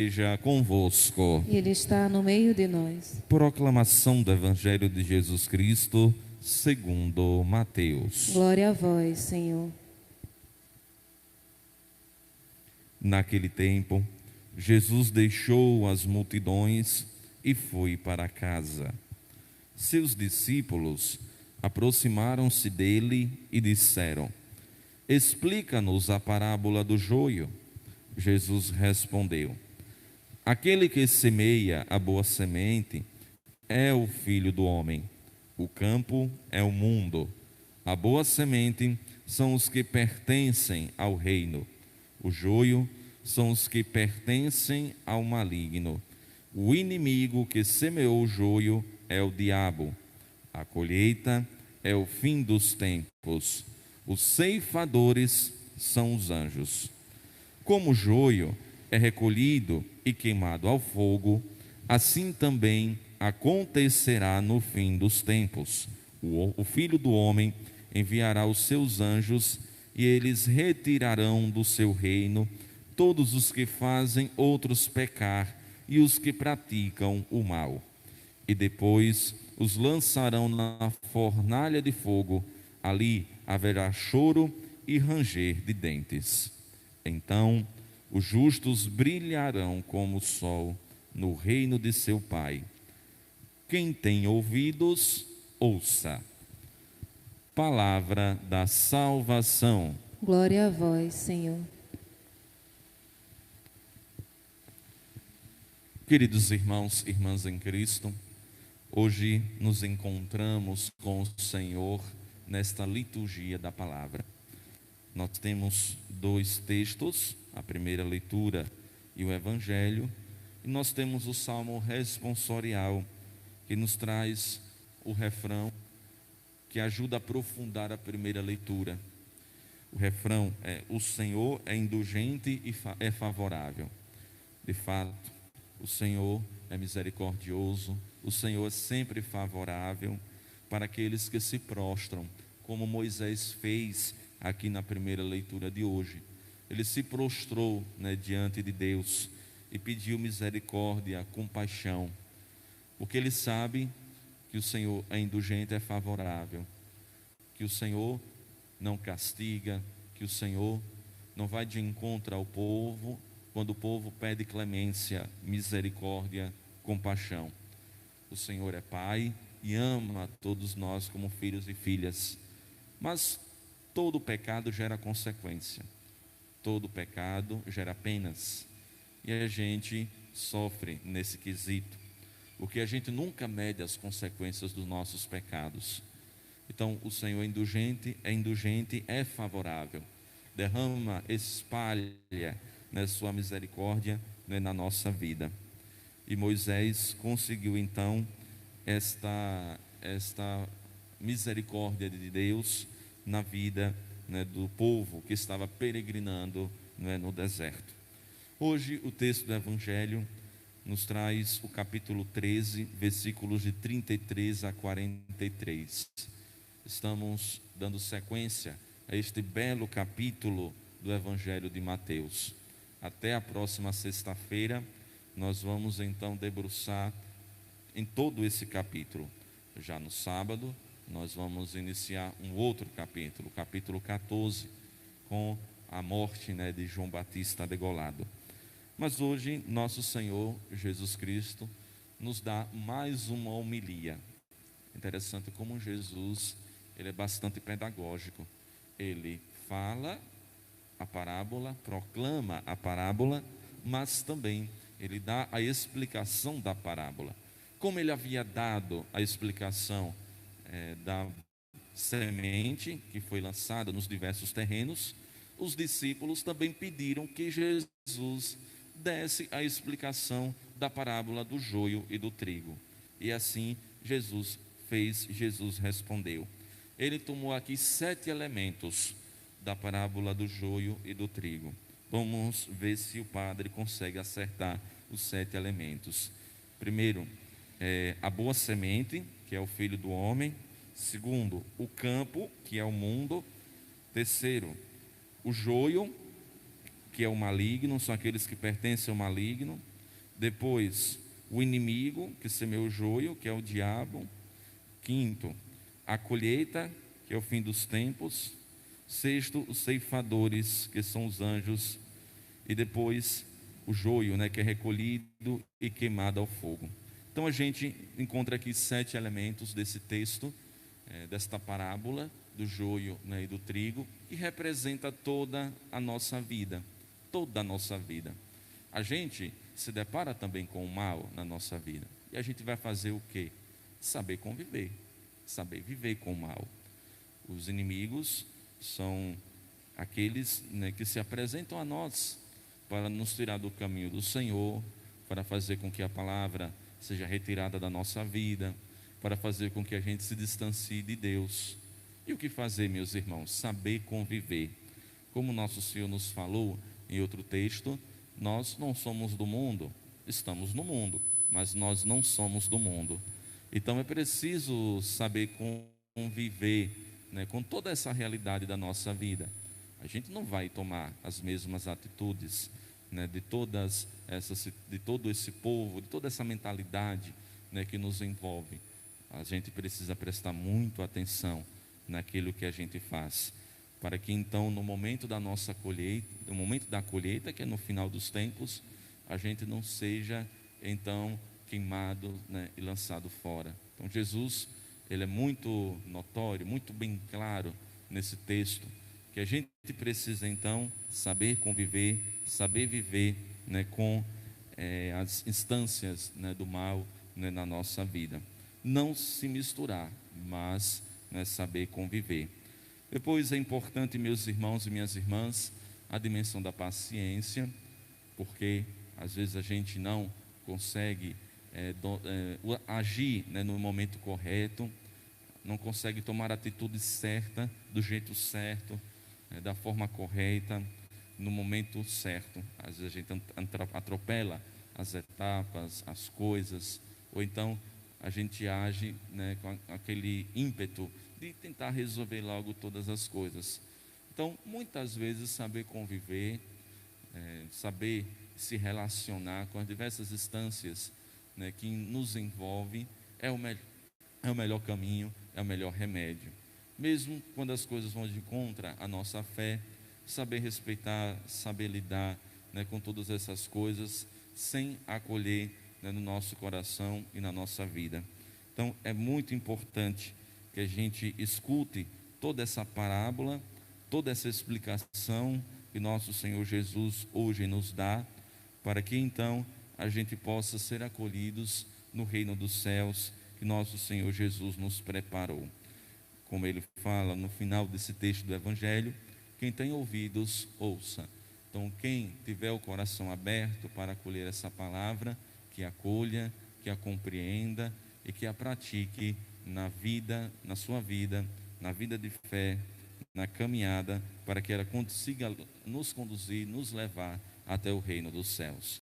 Esteja convosco. Ele está no meio de nós. Proclamação do Evangelho de Jesus Cristo, segundo Mateus. Glória a vós, Senhor. Naquele tempo, Jesus deixou as multidões e foi para casa. Seus discípulos aproximaram-se dele e disseram: Explica-nos a parábola do joio. Jesus respondeu: Aquele que semeia a boa semente é o Filho do homem. O campo é o mundo. A boa semente são os que pertencem ao reino. O joio são os que pertencem ao maligno. O inimigo que semeou o joio é o diabo. A colheita é o fim dos tempos. Os ceifadores são os anjos. Como o joio é recolhido e queimado ao fogo, assim também acontecerá no fim dos tempos. O Filho do homem enviará os seus anjos e eles retirarão do seu reino todos os que fazem outros pecar e os que praticam o mal. E depois os lançarão na fornalha de fogo. Ali haverá choro e ranger de dentes. Então os justos brilharão como o sol no reino de seu Pai. Quem tem ouvidos, ouça. Palavra da salvação. Glória a vós, Senhor. Queridos irmãos e irmãs em Cristo, hoje nos encontramos com o Senhor nesta liturgia da palavra. Nós temos dois textos, a primeira leitura e o Evangelho, e nós temos o Salmo responsorial, que nos traz o refrão, que ajuda a aprofundar a primeira leitura. O refrão é: o Senhor é indulgente e é favorável. De fato, o Senhor é misericordioso, o Senhor é sempre favorável para aqueles que se prostram, como Moisés fez aqui na primeira leitura de hoje. Ele se prostrou, diante de Deus e pediu misericórdia, compaixão, porque ele sabe que o Senhor é indulgente, é favorável, que o Senhor não castiga, que o Senhor não vai de encontro ao povo quando o povo pede clemência, misericórdia, compaixão. O Senhor é Pai e ama todos nós como filhos e filhas, mas todo pecado gera consequência, todo pecado gera penas, e a gente sofre nesse quesito, porque a gente nunca mede as consequências dos nossos pecados. Então o Senhor é indulgente, é favorável, derrama, espalha sua misericórdia na nossa vida. E Moisés conseguiu então esta misericórdia de Deus na vida do povo que estava peregrinando no deserto. Hoje o texto do Evangelho nos traz o capítulo 13, versículos de 33 a 43. Estamos dando sequência a este belo capítulo do Evangelho de Mateus. Até a próxima sexta-feira nós vamos então debruçar em todo esse capítulo. Já no sábado nós vamos iniciar um outro capítulo, o capítulo 14, com a morte de João Batista degolado. Mas hoje nosso Senhor Jesus Cristo nos dá mais uma homilia. Interessante como Jesus, ele é bastante pedagógico. Ele fala a parábola, proclama a parábola, mas também ele dá a explicação da parábola. Como ele havia dado a explicação da semente que foi lançada nos diversos terrenos, os discípulos também pediram que Jesus desse a explicação da parábola do joio e do trigo. E assim Jesus fez, Jesus respondeu. Ele tomou aqui 7 elementos da parábola do joio e do trigo. Vamos ver se o padre consegue acertar os 7 elementos. Primeiro, a boa semente, que é o Filho do homem. Segundo, o campo, que é o mundo. Terceiro, o joio, que é o maligno, são aqueles que pertencem ao maligno. Depois, o inimigo que semeou o joio, que é o diabo. Quinto, a colheita, que é o fim dos tempos. Sexto, os ceifadores, que são os anjos. E depois, o joio, né, que é recolhido e queimado ao fogo. Então a gente encontra aqui 7 elementos desse texto, desta parábola do joio, né, e do trigo, que representa toda a nossa vida, toda a nossa vida. A gente se depara também com o mal na nossa vida, e a gente vai fazer o quê? Saber conviver, saber viver com o mal. Os inimigos são aqueles, né, que se apresentam a nós para nos tirar do caminho do Senhor, para fazer com que a palavra seja retirada da nossa vida, para fazer com que a gente se distancie de Deus. E o que fazer, meus irmãos? Saber conviver. Como nosso Senhor nos falou em outro texto, nós não somos do mundo, estamos no mundo, mas nós não somos do mundo. Então é preciso saber conviver, né, com toda essa realidade da nossa vida. A gente não vai tomar as mesmas atitudes, né, de todo esse povo, de toda essa mentalidade, né, que nos envolve. A gente precisa prestar muito atenção naquilo que a gente faz, para que então no momento da nossa colheita, no momento da colheita, que é no final dos tempos, a gente não seja então queimado, né, e lançado fora. Então Jesus, ele é muito notório, muito bem claro nesse texto, que a gente precisa então saber conviver, saber viver, né, com as instâncias, né, do mal, né, na nossa vida. Não se misturar, mas, né, saber conviver. Depois é importante, meus irmãos e minhas irmãs, a dimensão da paciência, porque às vezes a gente não consegue agir, né, no momento correto, não consegue tomar a atitude certa, do jeito certo, da forma correta, no momento certo. Às vezes a gente atropela as etapas, as coisas, ou então a gente age, né, com aquele ímpeto de tentar resolver logo todas as coisas. Então, muitas vezes, saber conviver, saber se relacionar com as diversas instâncias, né, que nos envolvem, é o melhor caminho, é o melhor remédio. Mesmo quando as coisas vão de contra a nossa fé, saber respeitar, saber lidar, né, com todas essas coisas, sem acolher, né, no nosso coração e na nossa vida. Então é muito importante que a gente escute toda essa parábola, toda essa explicação que nosso Senhor Jesus hoje nos dá, para que então a gente possa ser acolhidos no reino dos céus que nosso Senhor Jesus nos preparou. Como ele fala no final desse texto do Evangelho, quem tem ouvidos, ouça. Então, quem tiver o coração aberto para acolher essa palavra, que a acolha, que a compreenda e que a pratique na vida, na sua vida, na vida de fé, na caminhada, para que ela consiga nos conduzir, nos levar até o reino dos céus.